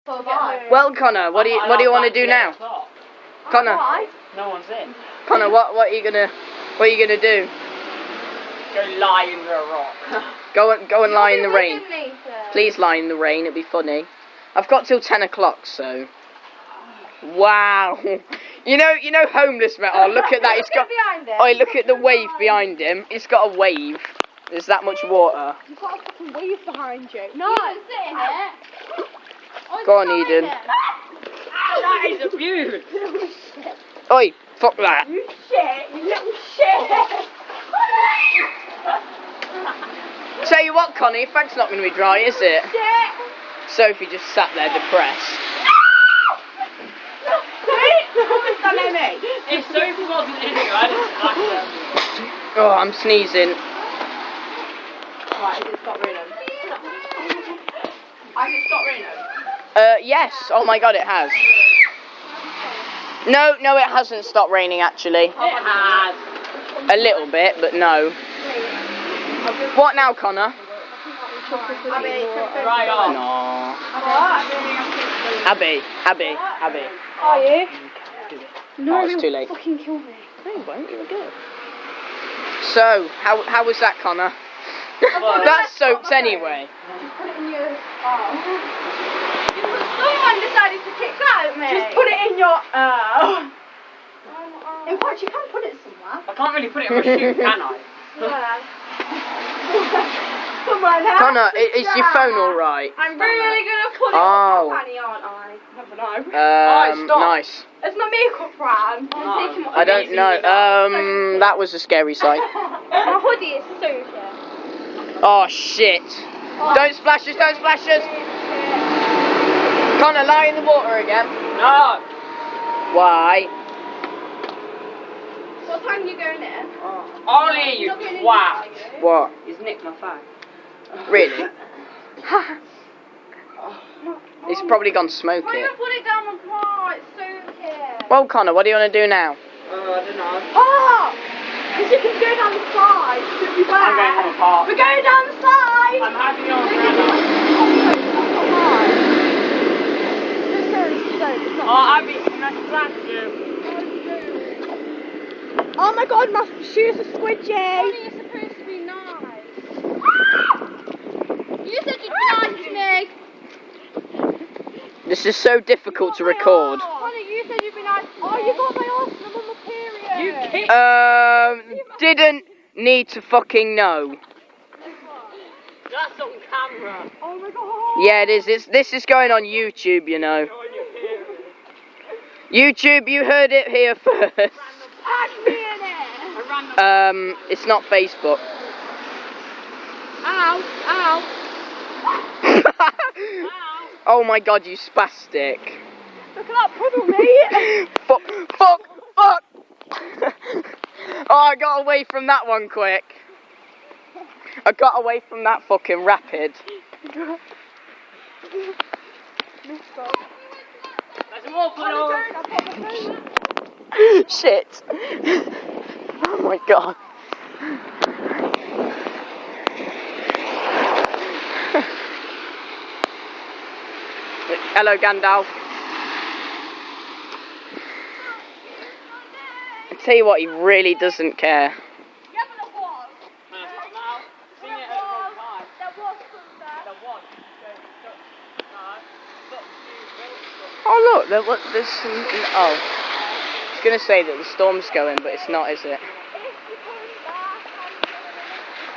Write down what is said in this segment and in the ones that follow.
Well, Connor, what do you want to do now? Connor. No one's in. Connor, what are you gonna do? Go lie in the rock. Go and lie in the rain. Please lie in the rain. It'd be funny. I've got till 10 o'clock, so. Wow. You know, homeless man. Oh, look at that. He's got. Oh, look at the wave behind him. He's got a wave. There's that much water. You've got a fucking wave behind you. No. Sit in it. Go on, Eden. That is abuse. Oi, fuck that. You shit. You little shit. Tell you what, Connie, your bag's not going to be dry, is it? Sophie just sat there depressed. If Sophie wasn't in it, I'd have smacked her. Oh, I'm sneezing. Right, has it stopped raining? Has it stopped raining? Yes. Oh my God, it has. No, it hasn't stopped raining actually. It has. A little bit, but no. What now, Connor? Right on. No. Abby. Are you? No, it's too late. Fucking kill me. No, you won't. You're good. So, how was that, Connor? That's soaked anyway. Put it in your. Someone decided to kick that at me. Just put it in your. In fact, you can put it somewhere. I can't really put it in my shoe, can I? Somewhere now. Connor, is your phone alright? I'm really gonna put it on my fanny, aren't I? Never know. Stop. Nice. It's my makeup brand. I'm taking my I don't know. That was a scary sight. My hoodie is so shit. Oh shit! Don't splash us! Don't splash us! Connor, lie in the water again. No. Why? What time are you going in? Ollie, you twat. What? He's nicked my phone. Really? He's probably gone smoke Why it. not put it down on car? It's so here. Well, Connor, what do you want to do now? I don't know. Oh! Because you can go down the slide. I'm going on a park. We're going down the slide. I'm having on Abby, can I splash you? Oh my God, my shoes are squidgy. You're supposed to be nice. You said you'd be nice to me. This is so difficult to record. Honey, you said you'd be nice to me. Oh, you got my arse and I'm on my period. You kicked. Didn't need to fucking know. That's on camera. Oh my God. Yeah, it is. This is going on YouTube, you know. YouTube, you heard it here first. Tag me in it. It's not Facebook. Ow, ow. Oh my God, you spastic. Look at that puddle, mate. Fuck. Oh, I got away from that one quick. I got away from that fucking rapid. There's more puddles. Shit. Oh my God. Hello, Gandalf. I tell you what, he really doesn't care. Yeah, but it was. Sing it at the wrong time. There was sunset. The one. Oh look, there's some. Oh, I was gonna say that the storm's going, but it's not, is it?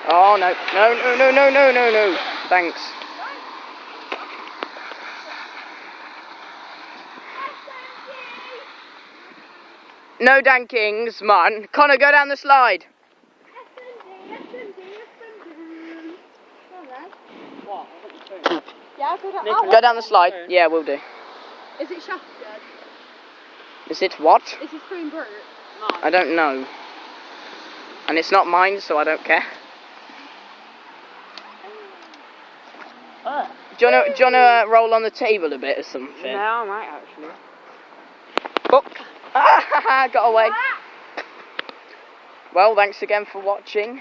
Oh no! Thanks. No dankings, man. Connor, go down the slide. What? Yeah, go Go down the slide. Yeah, we'll do. Is it shafted? Is it what? Is his spoon broke? I don't know. And it's not mine, so I don't care. Do you wanna roll on the table a bit or something? No, I might actually. Fuck. Got away. Well, thanks again for watching.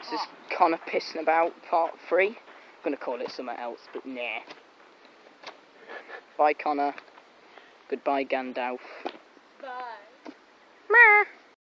This is Connor pissing about part 3. I'm gonna call it something else, but nah. Bye, Connor. Goodbye, Gandalf.